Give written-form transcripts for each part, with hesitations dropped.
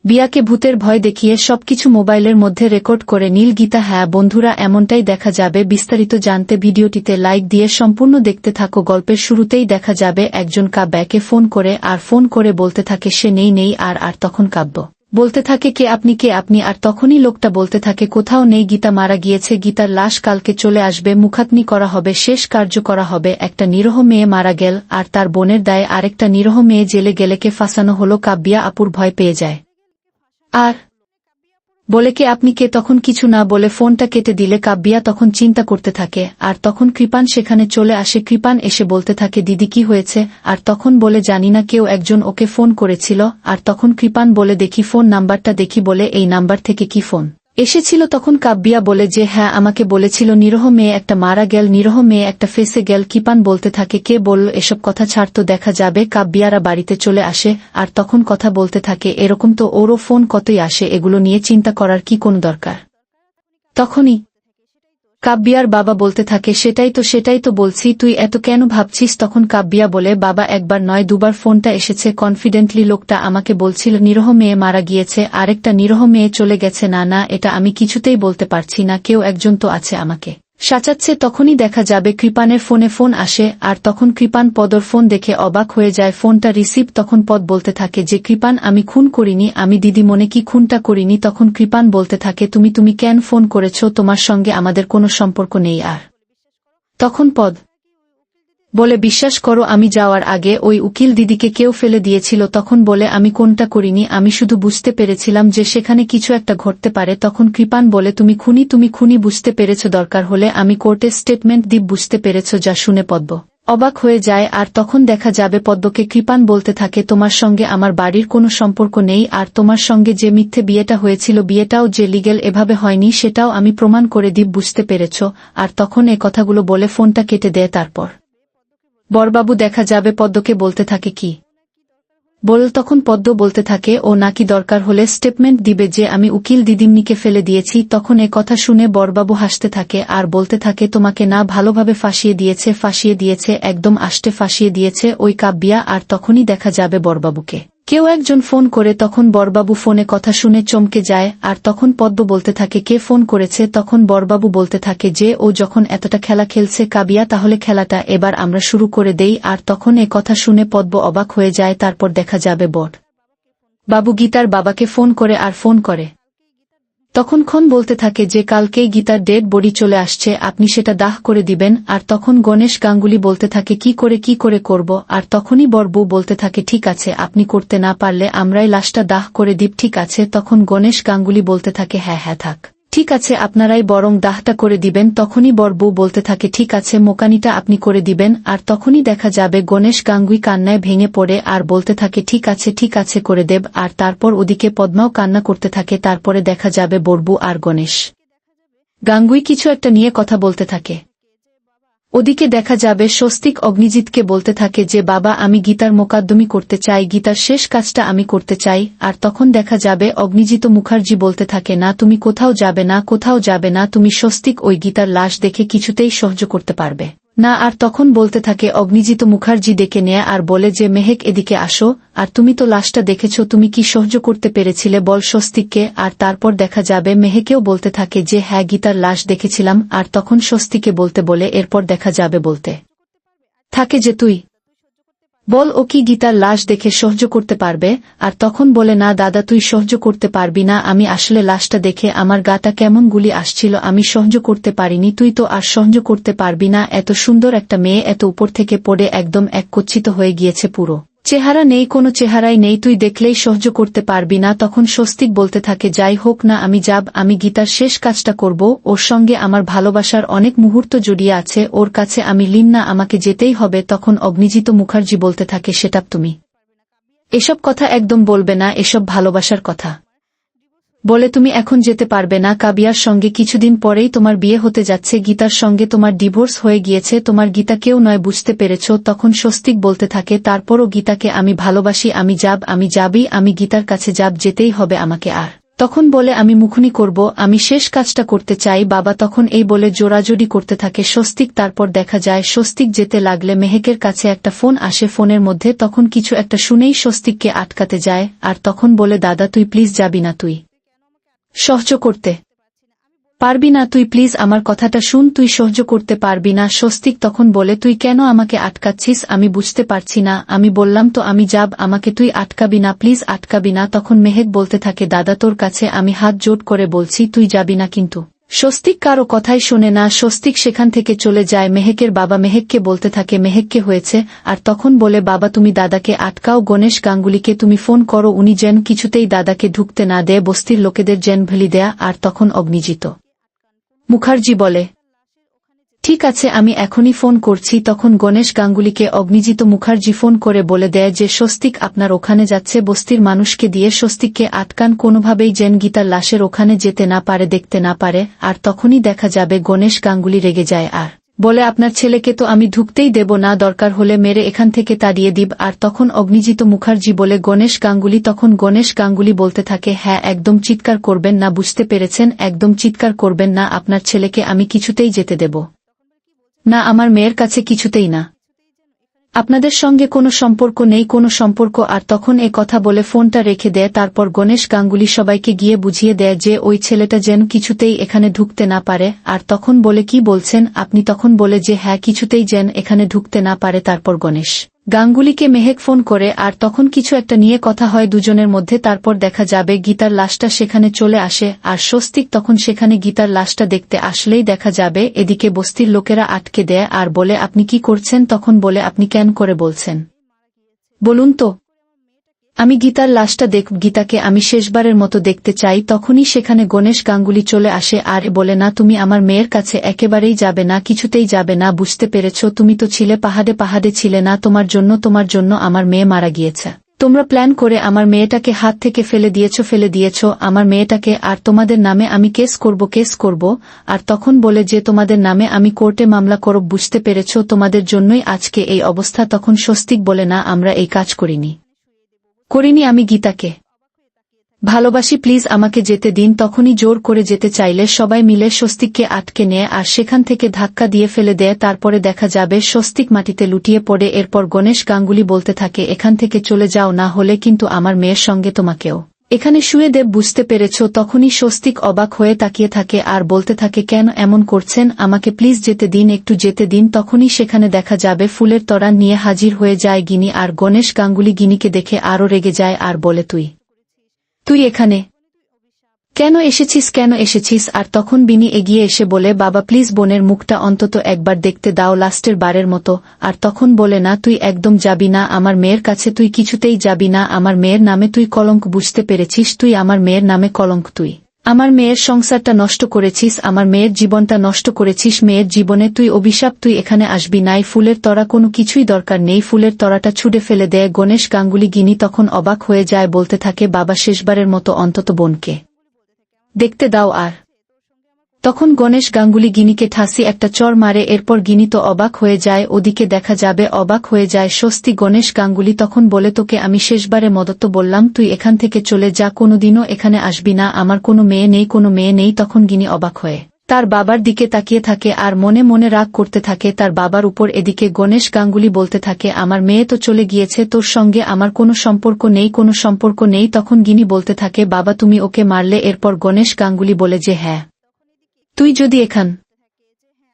বিয়াকে ভূতের ভয় দেখিয়ে সবকিছু মোবাইলের মধ্যে রেকর্ড করে নীল গীতা। হ্যাঁ বন্ধুরা, এমনটাই দেখা যাবে। বিস্তারিত জানতে ভিডিওটিতে লাইক দিয়ে সম্পূর্ণ দেখতে থাকো। গল্পের শুরুতেই দেখা যাবে একজন কাব্যাকে ফোন করে বলতে থাকে সে নেই আর তখন কাব্য বলতে থাকে কে আপনি। আর তখনই লোকটা বলতে থাকে কোথাও নেই, গীতা মারা গিয়েছে, গীতার লাশ কালকে চলে আসবে, মুখাগ্নি করা হবে, শেষ কার্য করা হবে। একটা নিরীহ মেয়ে মারা গেল আর তার বোনের দায়ে আরেকটা নিরীহ মেয়ে জেলে গেলেকে ফাঁসানো হলো। কাব্যা আপুর ভয় পেয়ে যায় আর বলে কে আপনি কে। তখন কিছু না বলে ফোনটা কেটে দিলে কাব্যা তখন চিন্তা করতে থাকে। আর তখন কৃপান সেখানে চলে আসে। কৃপান এসে বলতে থাকে দিদি কি হয়েছে। আর তখন বলে জানি না, কেউ একজন ওকে ফোন করেছিল। আর তখন কৃপান বলে দেখি ফোন নাম্বারটা দেখি, বলে এই নাম্বার থেকে কি ফোন এসেছিল। তখন কাব্যা বলে যে হ্যাঁ আমাকে বলেছিল নিরীহ মেয়ে একটা মারা গেল, নিরীহ মেয়ে একটা ফেসে গেল। কৃপান বলতে থাকে কে বলল এসব কথা, ছাড় তো। দেখা যাবে কাব্যারা বাড়িতে চলে আসে আর তখন কথা বলতে থাকে এরকম তো ওরও ফোন কতই আসে, এগুলো নিয়ে চিন্তা করার কি কোনো দরকার। তখনই কাব্যার বাবা বলতে থাকে সেটাই তো বলছি, তুই এত কেন ভাবছিস। তখন কাব্যা বলে বাবা একবার নয় দুবার ফোনটা এসেছে, কনফিডেন্টলি লোকটা আমাকে বলছিল নিরীহ মেয়ে মারা গিয়েছে, আরেকটা নিরীহ মেয়ে চলে গেছে। না এটা আমি কিছুতেই বলতে পারছি না, কেউ একজন তো আছে আমাকে সাজাচ্ছে। তখনই দেখা যাবে কৃপানের ফোনে ফোন আসে আর তখন কৃপান পদর ফোন দেখে অবাক হয়ে যায়। ফোনটা রিসিভ। তখন পদ বলতে থাকে যে কৃপান আমি খুন করিনি, আমি দিদি মনে কি খুনটা করিনি। তখন কৃপান বলতে থাকে তুমি কেন ফোন করেছ, তোমার সঙ্গে আমাদের কোনো সম্পর্ক নেই। আর তখন পদ বলে বিশ্বাস করো আমি যাওয়ার আগে ওই উকিল দিদিকে কেউ ফেলে দিয়েছিল। তখন বলে আমি কোনটা করিনি, আমি শুধু বুঝতে পেরেছিলাম যে সেখানে কিছু একটা ঘটতে পারে। তখন কৃপান বলে তুমি খুনি বুঝতে পেরেছ, দরকার হলে আমি কোর্টে স্টেটমেন্ট দিব, বুঝতে পেরেছ। যা শুনে পদ্ম অবাক হয়ে যায়। আর তখন দেখা যাবে পদ্মকে কৃপান বলতে থাকে তোমার সঙ্গে আমার বাড়ির কোনো সম্পর্ক নেই, আর তোমার সঙ্গে যে মিথ্যে বিয়েটা হয়েছিল বিয়েটাও যে লিগ্যাল এভাবে হয়নি সেটাও আমি প্রমাণ করে দিব, বুঝতে পেরেছ। আর তখন এ কথাগুলো বলে ফোনটা কেটে দেয়। তারপর বড়বাবু দেখা যাবে পদ্মকে বলতে থাকে কি তখন পদ্ম বলতে থাকে ও নাকি দরকার হলে স্টেটমেন্ট দিবে যে আমি উকিল দিদিমনিকে ফেলে দিয়েছি। তখন এ কথা শুনে বড়বাবু হাসতে থাকে আর বলতে থাকে তোমাকে না ভালোভাবে ফাঁসিয়ে দিয়েছে, একদম আষ্টে ফাঁসিয়ে দিয়েছে ওই কাব্যা। আর তখনই দেখা যাবে বড়বাবুকে কেউ একজন ফোন করে। তখন বড়বাবু ফোনে কথা শুনে চমকে যায় আর তখন পদ্ম বলতে থাকে কে ফোন করেছে। তখন বড়বাবু বলতে থাকে যে ও যখন এতটা খেলা খেলছে কাব্যা, তাহলে খেলাটা এবার আমরা শুরু করে দেই। আর তখন এ কথা শুনে পদ্ম অবাক হয়ে যায়। তারপর দেখা যাবে বাবু গীতার বাবাকে ফোন করে তখন বলতে থাকে যে কালকেই গীতার ডেড বডি চলে আসছে, আপনি সেটা দাহ করে দিবেন। আর তখন গণেশ গাঙ্গুলি বলতে থাকে কি করে করব। আর তখনই বড়বু বলতে থাকে ঠিক আছে, আপনি করতে না পারলে আমরাই লাশটা দাহ করে দিব, ঠিক আছে। তখন গণেশ গাঙ্গুলি বলতে থাকে হ্যাঁ থাক, ঠিক আছে, আপনারাই বরং দাহটা করে দিবেন। তখনই বড়বু বলতে থাকে ঠিক আছে, মোকানিটা আপনি করে দিবেন। আর তখনই দেখা যাবে গণেশ গাঙ্গুই কান্নায় ভেঙে পড়ে আর বলতে থাকে ঠিক আছে করে দেব। আর তারপর ওদিকে পদ্মাও কান্না করতে থাকে। তারপরে দেখা যাবে বড়বু আর গণেশ গাঙ্গুই কিছু একটা নিয়ে কথা বলতে থাকে। ওদিকে দেখা যাবে স্বস্তিক অগ্নিজিৎকে বলতে থাকে যে বাবা আমি গীতার মোকদ্দমি করতে চাই, গীতার শেষ কাজটা আমি করতে চাই। আর তখন দেখা যাবে অগ্নিজিৎ মুখার্জি বলতে থাকে না তুমি কোথাও যাবে না, তুমি স্বস্তিক ওই গীতার লাশ দেখে কিছুতেই সহ্য করতে পারবে না। আর তখন বলতে থাকে অগ্নিজিৎ মুখার্জি ডেকে নেয় আর বলে যে মেহেক এদিকে আসো, আর তুমি তো লাশটা দেখেছ, তুমি কি সহ্য করতে পেরেছিলে বল স্বস্তিককে। আর তারপর দেখা যাবে মেহেকেও বলতে থাকে যে হ্যাঁ গীতার লাশ দেখেছিলাম। আর তখন স্বস্তিকে বলে এরপর দেখা যাবে বলতে থাকে যে তুই বল ও কি গীতার লাশ দেখে সহ্য করতে পারবে। আর তখন বলে না দাদা তুই সহ্য করতে পারবি না, আমি আসলে লাশটা দেখে আমার গাটা কেমন গুলি আসছিল, আমি সহ্য করতে পারিনি, তুই তো আর সহ্য করতে পারবি না। এত সুন্দর একটা মেয়ে এত উপর থেকে পড়ে একদম এককচ্ছিত হয়ে গিয়েছে, পুরো চেহারা নেই, কোনো চেহারাই নেই, তুই দেখলেই সহ্য করতে পারবি না। তখন স্বস্তিক বলতে থাকে যাই হোক না আমি গীতার শেষ কাজটা করব, ওর সঙ্গে আমার ভালোবাসার অনেক মুহূর্ত জড়িয়ে আছে, ওর কাছে আমি লীন না, আমাকে যেতেই হবে। তখন অগ্নিজিৎ মুখার্জি বলতে থাকে সেটা তুমি এসব কথা একদম বলবে না, এসব ভালোবাসার কথা বলে তুমি এখন যেতে পারবে না, কাব্যার সঙ্গে কিছুদিন পরেই তোমার বিয়ে হতে যাচ্ছে, গীতার সঙ্গে তোমার ডিভোর্স হয়ে গিয়েছে, তোমার গীতা কেউ নয়, বুঝতে পেরেছ। তখন স্বস্তিক বলতে থাকে তারপরও গীতাকে আমি ভালোবাসি, আমি গীতার কাছে যেতেই হবে আমাকে। আর তখন বলে আমি মুখুনি করব, আমি শেষ কাজটা করতে চাই বাবা। তখন এই বলে জোরাজুরি করতে থাকে স্বস্তিক। তারপর দেখা যায় স্বস্তিক যেতে লাগলে মেহেকের কাছে একটা ফোন আসে। ফোনের মধ্যে তখন কিছু একটা শুনেই স্বস্তিককে আটকাতে যায়, আর তখন বলে দাদা তুই প্লিজ যাবি না, তুই সহ্য করতে পারবি না, তুই প্লিজ আমার কথাটা শুন, তুই সহ্য করতে পারবি না। স্বস্তিক তখন বলে তুই কেন আমাকে আটকাচ্ছিস, আমি বুঝতে পারছি না, আমি বললাম তো আমি যাব, আমাকে তুই আটকাবি না, প্লিজ আটকাবি না। তখন মেহেক বলতে থাকে দাদা তোর কাছে আমি হাত জোড় করে বলছি তুই যাবি না, কিন্তু স্বস্তিক কারো কথাই শোনে না। স্বস্তিক সেখান থেকে চলে যায়। মেহেকের বাবা মেহেককে বলতে থাকে মেহেককে হয়েছে, আর তখন বলে বাবা তুমি দাদাকে আটকাও, গণেশ গাঙ্গুলিকে তুমি ফোন করো, উনি যেন কিছুতেই দাদাকে ঢুকতে না দেয়, বস্তির লোকেদের যেন ভেলি দেয়া। আর তখন অগ্নিজিত মুখার্জি বলে ঠিক আছে আমি এখনই ফোন করছি। তখন গণেশ গাঙ্গুলিকে অগ্নিজিত মুখার্জি ফোন করে বলে দেয় যে স্বস্তিক আপনার ওখানে যাচ্ছে, বস্তির মানুষকে দিয়ে স্বস্তিককে আটকান, কোনোভাবেই যেন গীতার লাশের ওখানে যেতে না পারে, দেখতে না পারে। আর তখনই দেখা যাবে গণেশ গাঙ্গুলি রেগে যায় আর বলে আপনার ছেলেকে তো আমি ঢুকতেই দেব না, দরকার হলে মেরে এখান থেকে তাড়িয়ে দিব। আর তখন অগ্নিজিত মুখার্জি বলে গণেশ গাঙ্গুলি, তখন গণেশ গাঙ্গুলি বলতে থাকে হ্যাঁ একদম চিৎকার করবেন না, বুঝতে পেরেছেন, একদম চিৎকার করবেন না, আপনার ছেলেকে আমি কিছুতেই যেতে দেব না, আমার মেয়ের কাছে কিছুতেই না, আপনাদের সঙ্গে কোনো সম্পর্ক নেই, কোনো সম্পর্ক। আর তখন এ কথা বলে ফোনটা রেখে দেয়। তারপর গণেশ গাঙ্গুলি সবাইকে গিয়ে বুঝিয়ে দেয় যে ওই ছেলেটা যেন কিছুতেই এখানে ঢুকতে না পারে। আর তখন বলে কি বলছেন আপনি, তখন বলে যে হ্যাঁ কিছুতেই যেন এখানে ঢুকতে না পারে। তারপর গণেশ গাঙ্গুলিকে মেহেক ফোন করে, আর তখন কিছু একটা নিয়ে কথা হয় দুজনের মধ্যে। তারপর দেখা যাবে গীতার লাশটা সেখানে চলে আসে, আর স্বস্তিক তখন সেখানে গীতার লাশটা দেখতে আসলেই দেখা যাবে এদিকে বস্তির লোকেরা আটকে দেয় আর বলে আপনি কি করছেন। তখন বলে আপনি কেন করে বলছেন বলুন তো, আমি গীতার লাশটা দেখব, গীতাকে আমি শেষবারের মতো দেখতে চাই। তখনই সেখানে গণেশ গাঙ্গুলি চলে আসে আর বলে না তুমি আমার মেয়ের কাছে একেবারেই যাবে না, কিছুতেই যাবে না, বুঝতে পেরেছ, তুমি তো ছিলে পাহাড়ে পাহাড়ে ছিলে না, তোমার জন্য আমার মেয়ে মারা গিয়েছে, তোমরা প্ল্যান করে আমার মেয়েটাকে হাত থেকে ফেলে দিয়েছ আমার মেয়েটাকে, আর তোমাদের নামে আমি কেস করব। আর তখন বলে যে তোমাদের নামে আমি কোর্টে মামলা করব, বুঝতে পেরেছ, তোমাদের জন্যই আজকে এই অবস্থা। তখন স্বস্তিক বলে না আমরা এই কাজ করিনি, আমি গীতাকে ভালোবাসি, প্লিজ আমাকে যেতে দিন। তখনই জোর করে যেতে চাইলে সবাই মিলে স্বস্তিককে আটকে নেয় আর সেখান থেকে ধাক্কা দিয়ে ফেলে দেয়। তারপরে দেখা যাবে স্বস্তিক মাটিতে লুটিয়ে পড়ে। এরপর গণেশ গাঙ্গুলি বলতে থাকে এখান থেকে চলে যাও, না হলে কিন্তু আমার মেয়ের সঙ্গে তোমাকেও এখানে শুয়ে দেব, বুঝতে পেরেছ। তখনই স্বস্তিক অবাক হয়ে তাকিয়ে থাকে আর বলতে থাকে কেন এমন করছেন, আমাকে প্লিজ যেতে দিন, একটু যেতে দিন। তখনই সেখানে দেখা যাবে ফুলের তরা নিয়ে হাজির হয়ে যায় গিনি, আর গণেশ গাঙ্গুলি গিনিকে দেখে আরও রেগে যায় আর বলে তুই এখানে কেন এসেছিস। আর তখন বিনি এগিয়ে এসে বলে বাবা প্লিজ বোনের মুখটা অন্তত একবার দেখতে দাও, লাস্টের বারের মতো। আর তখন বলে না তুই একদম যাবি না আমার মেয়ের কাছে, তুই কিছুতেই যাবি না, আমার মেয়ের নামে তুই কলঙ্ক, বুঝতে পেরেছিস, তুই আমার মেয়ের নামে কলঙ্ক, তুই আমার মেয়ের সংসারটা নষ্ট করেছিস, আমার মেয়ের জীবনটা নষ্ট করেছিস, মেয়ের জীবনে তুই অভিশাপ, তুই এখানে আসবি নাই। ফুলের তরা কোনো কিছুই দরকার নেই, ফুলের তরাটা ছুঁড়ে ফেলে দেয় গণেশ গাঙ্গুলি। গিনি তখন অবাক হয়ে যায়, বলতে থাকে বাবা শেষবারের মতো অন্তত বোনকে দেখতে দাও। আর তখন গণেশ গাঙ্গুলি গিনিকে ঠাসি একটা চড় মারে। এরপর গিনি তো অবাক হয়ে যায়, ওদিকে দেখা যাবে অবাক হয়ে যায় স্বস্তি। গণেশ গাঙ্গুলি তখন বলে তোকে আমি শেষবারে মদত বললাম তুই এখান থেকে চলে যা, কোনোদিনও এখানে আসবি না, আমার কোনো মেয়ে নেই। তখন গিনি অবাক হয়ে তার বাবার দিকে তাকিয়ে থাকে আর মনে মনে রাগ করতে থাকে তার বাবার উপর। এদিকে গণেশ গাঙ্গুলি বলতে থাকে আমার মেয়ে তো চলে গিয়েছে, তোর সঙ্গে আমার কোনো সম্পর্ক নেই। তখন গিনি বলতে থাকে বাবা তুমি ওকে মারলে। এরপর গণেশ গাঙ্গুলি বলে যে হ্যাঁ, তুই যদি এখান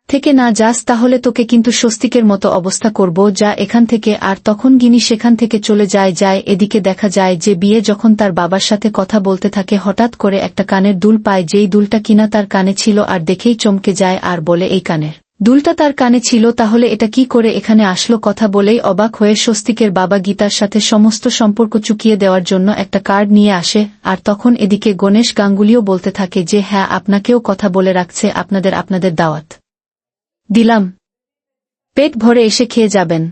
থেকে না যাস তাহলে তোকে কিন্তু স্বস্তিকের মতো অবস্থা করব, যা এখান থেকে। আর তখন গিনি সেখান থেকে চলে যায়। এদিকে দেখা যায় যে বিয়ে যখন তার বাবার সাথে কথা বলতে থাকে হঠাৎ করে একটা কানের দুল পায়, যেই দুলটা কিনা তার কানে ছিল, আর দেখেই চমকে যায় আর বলে এই কানের দুলটা তার কানে ছিল, তাহলে এটা কি করে এখানে আসলো। কথা বলেই অবাক হয়ে স্বস্তিকের বাবা গীতার সাথে সমস্ত সম্পর্ক চুকিয়ে দেওয়ার জন্য একটা কার্ড নিয়ে আসে। আর তখন এদিকে গণেশ গাঙ্গুলিও বলতে থাকে যে হ্যাঁ আপনাকেও কথা বলে রাখছে, আপনাদের দাওয়াত দিলাম, পেট ভরে এসে খেয়ে যাবেন।